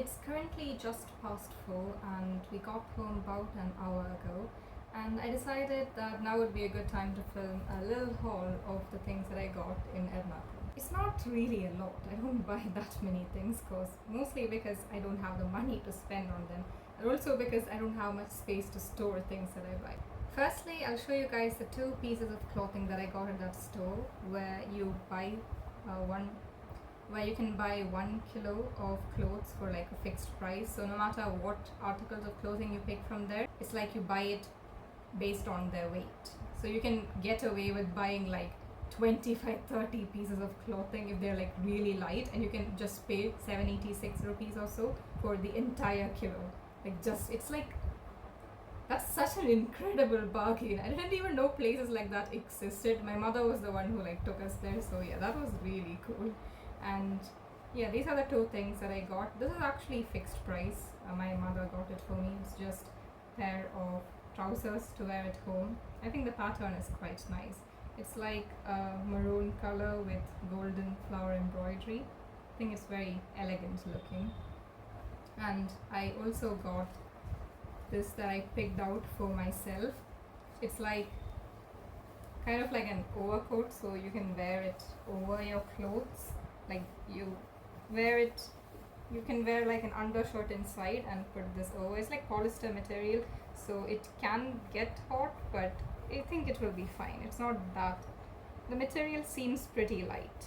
It's currently just past 4 and we got home about an hour ago, and I decided that now would be a good time to film a little haul of the things that I got in Ernakulam. It's not really a lot. I don't buy that many things mostly because I don't have the money to spend on them, and also because I don't have much space to store things that I buy. Firstly, I'll show you guys the two pieces of clothing that I got at that store where you can buy 1 kilo of clothes for like a fixed price. So no matter what articles of clothing you pick from there, it's like you buy it based on their weight. So you can get away with buying like 25-30 pieces of clothing if they're like really light, and you can just pay 786 rupees or so for the entire kilo. It's like, that's such an incredible bargain. I didn't even know places like that existed. My mother was the one who like took us there, so yeah, that was really cool. And yeah, these are the two things that I got. This is actually fixed price. My mother got it for me. It's just a pair of trousers to wear at home. I think the pattern is quite nice. It's like a maroon color with golden flower embroidery. I think it's very elegant looking. And I also got this that I picked out for myself. It's like kind of like an overcoat, so you can wear it over your clothes. Like you can wear like an undershirt inside and put this over. It's like polyester material, so it can get hot, but I think it will be fine. It's not that. The material seems pretty light.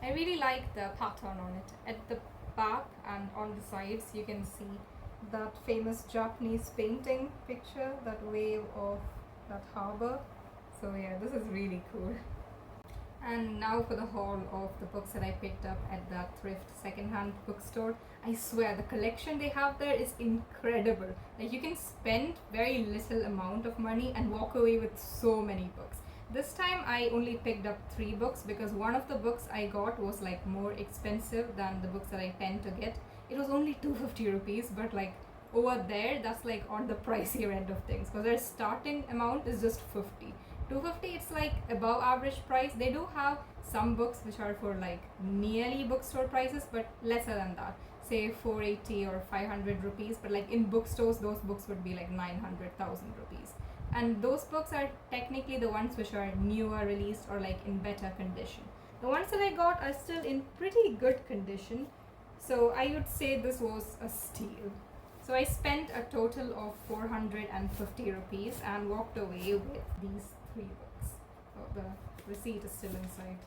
I really like the pattern on it. At the back and on the sides, you can see that famous Japanese painting picture, that wave of that harbor. So yeah, this is really cool. And now for the haul of the books that I picked up at that thrift secondhand bookstore. I swear the collection they have there is incredible. Like, you can spend very little amount of money and walk away with so many books. This time I only picked up 3 books because one of the books I got was like more expensive than the books that I tend to get. It was only 250 rupees, but like over there that's like on the pricier end of things, because their starting amount is just 50. 250, it's like above average price. They do have some books which are for like nearly bookstore prices, but lesser than that, say 480 or 500 rupees. But like in bookstores, those books would be like 900,000 rupees, and those books are technically the ones which are newer released or like in better condition. The ones that I got are still in pretty good condition, so I would say this was a steal. So I spent a total of 450 rupees and walked away with these 3 books. Oh, the receipt is still inside.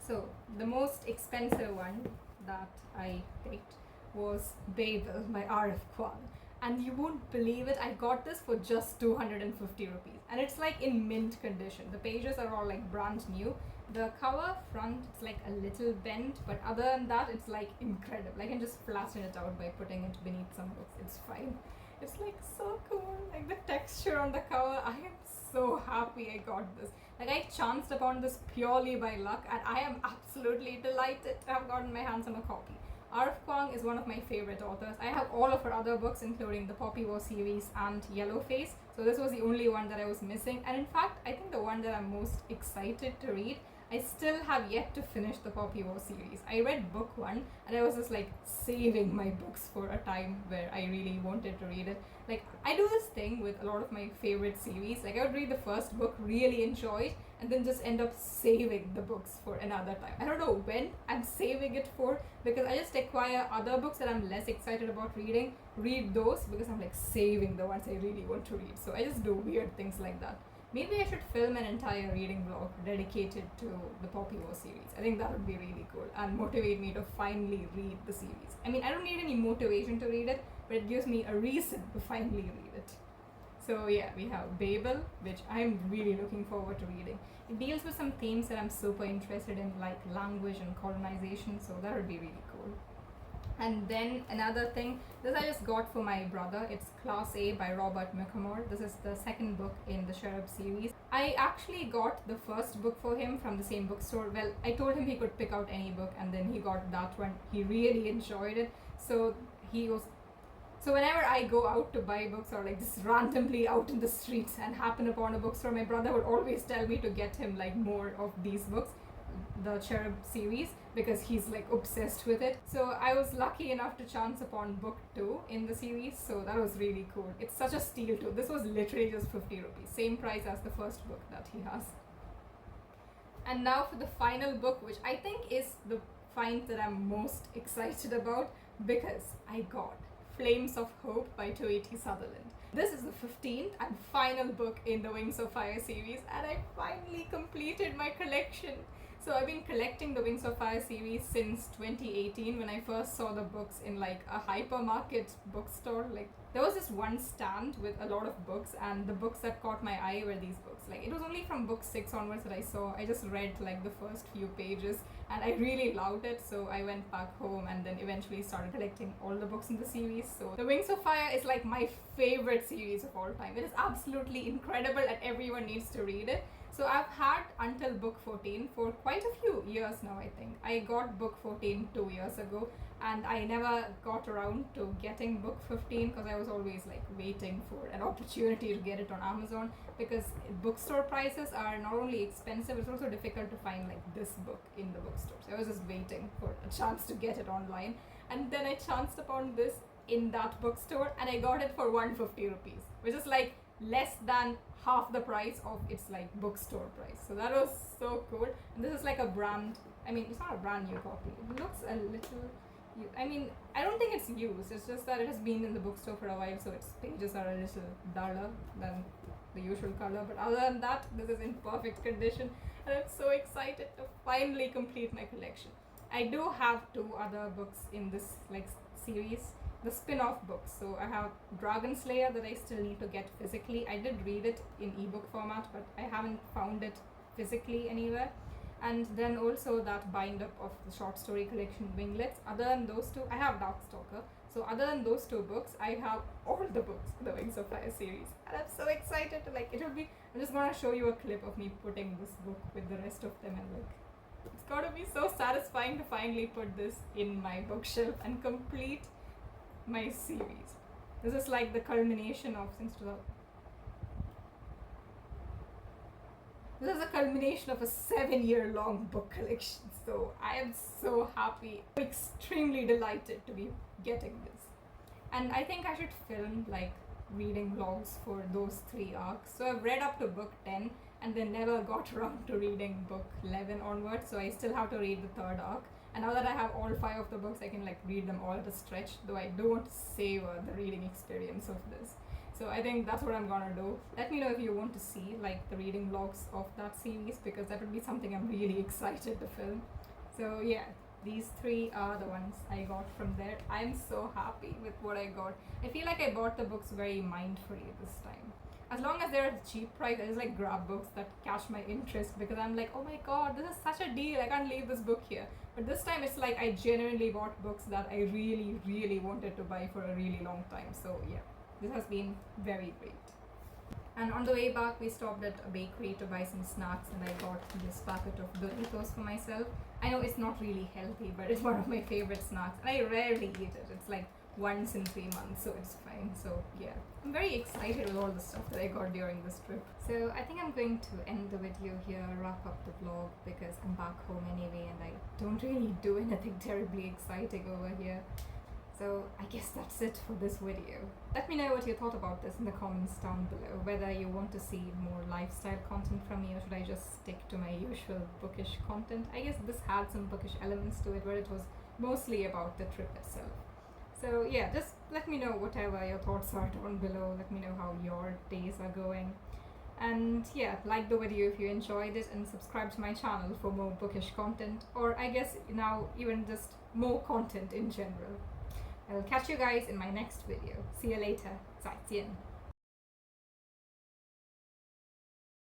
So the most expensive one that I picked was Babel by R.F. Kuang. And you won't believe it, I got this for just 250 rupees. And it's like in mint condition. The pages are all like brand new. The cover front, it's like a little bent, but other than that, it's like incredible. I can just flatten it out by putting it beneath some books. It's fine. It's like so cool. Like the texture on the cover, I am so happy I got this. Like, I chanced upon this purely by luck, and I am absolutely delighted to have gotten my hands on a copy. R.F. Kuang is one of my favorite authors. I have all of her other books, including the Poppy War series and Yellow Face. So this was the only one that I was missing. And in fact, I think the one that I'm most excited to read, I still have yet to finish the Poppy War series. I read book 1 and I was just like saving my books for a time where I really wanted to read it. Like, I do this thing with a lot of my favorite series. Like, I would read the first book, really enjoy it, and then just end up saving the books for another time. I don't know when I'm saving it for, because I just acquire other books that I'm less excited about reading, read those because I'm like saving the ones I really want to read. So I just do weird things like that. Maybe I should film an entire reading vlog dedicated to the Poppy War series. I think that would be really cool and motivate me to finally read the series. I mean, I don't need any motivation to read it, but it gives me a reason to finally read it. So yeah, we have Babel, which I'm really looking forward to reading. It deals with some themes that I'm super interested in, like language and colonization, so that would be really cool. And then another thing, this I just got for my brother. It's Class A by Robert McCormack. This is the second book in the Cherub series. I actually got the first book for him from the same bookstore. Well, I told him he could pick out any book, and then he got that one. He really enjoyed it. So whenever I go out to buy books or like just randomly out in the streets and happen upon a bookstore, my brother would always tell me to get him like more of these books. the Cherub series because he's like obsessed with it. So I was lucky enough to chance upon book 2 in the series, so that was really cool. It's such a steal too. This was literally just 50 rupees, same price as the first book that he has. And now for the final book, which I think is the find that I'm most excited about, because I got Flames of Hope by 280 Sutherland. This is the 15th and final book in the Wings of Fire series, and I finally completed my collection. So I've been collecting the Wings of Fire series since 2018 when I first saw the books in like a hypermarket bookstore. Like there was this one stand with a lot of books, and the books that caught my eye were these books. Like it was only from book 6 onwards that I saw. I just read like the first few pages and I really loved it, so I went back home and then eventually started collecting all the books in the series. So the Wings of Fire is like my favorite series of all time. It is absolutely incredible and everyone needs to read it. So I've had until book 14 for quite a few years now, I think. I got book 14 2 years ago, and I never got around to getting book 15 because I was always like waiting for an opportunity to get it on Amazon, because bookstore prices are not only expensive, it's also difficult to find like this book in the bookstores. I was just waiting for a chance to get it online, and then I chanced upon this in that bookstore and I got it for 150 rupees, which is like less than half the price of its like bookstore price. So that was so cool. And this is like a brand, I mean it's not a brand new copy, it looks a little, I mean I don't think it's used, it's just that it has been in the bookstore for a while, so its pages are a little duller than the usual color, but other than that this is in perfect condition, and I'm so excited to finally complete my collection. I do have 2 other books in this like series, the spin-off books. So I have Dragon Slayer that I still need to get physically. I did read it in ebook format, but I haven't found it physically anywhere. And then also that bind up of the short story collection Winglets. Other than those 2, I have Darkstalker. So other than those 2 books, I have all the books in the Wings of Fire series, and I'm so excited to like, it'll be, I'm just gonna show you a clip of me putting this book with the rest of them, and like it's gotta be so satisfying to finally put this in my bookshelf and complete my series. This is like the culmination of this is a culmination of a 7-year-long book collection. So I am so happy, extremely delighted to be getting this. And I think I should film like reading vlogs for those 3 arcs. So I've read up to book 10 and then never got around to reading book 11 onwards. So I still have to read the 3rd arc. And now that I have all 5 of the books, I can like read them all at a stretch, though I don't savor the reading experience of this. So I think that's what I'm gonna do. Let me know if you want to see like the reading vlogs of that series, because that would be something I'm really excited to film. So yeah, these 3 are the ones I got from there. I'm so happy with what I got. I feel like I bought the books very mindfully this time. As long as they're at a cheap price, I just like grab books that catch my interest, because I'm like, oh my god, this is such a deal, I can't leave this book here. But this time it's like I genuinely bought books that I really, really wanted to buy for a really long time. So yeah, this has been very great. And on the way back, we stopped at a bakery to buy some snacks, and I got this packet of Doritos for myself. I know it's not really healthy, but it's one of my favorite snacks, and I rarely eat it. It's like once in 3 months, so it's fine. So yeah, I'm very excited with all the stuff that I got during this trip. So I think I'm going to end the video here, wrap up the vlog, because I'm back home anyway and I don't really do anything terribly exciting over here. So I guess that's it for this video. Let me know what you thought about this in the comments down below, whether you want to see more lifestyle content from me, or should I just stick to my usual bookish content. I guess this had some bookish elements to it, where it was mostly about the trip itself. So yeah, just let me know whatever your thoughts are down below. Let me know how your days are going. And yeah, like the video if you enjoyed it, and subscribe to my channel for more bookish content, or I guess now even just more content in general. I'll catch you guys in my next video. See you later. 再见.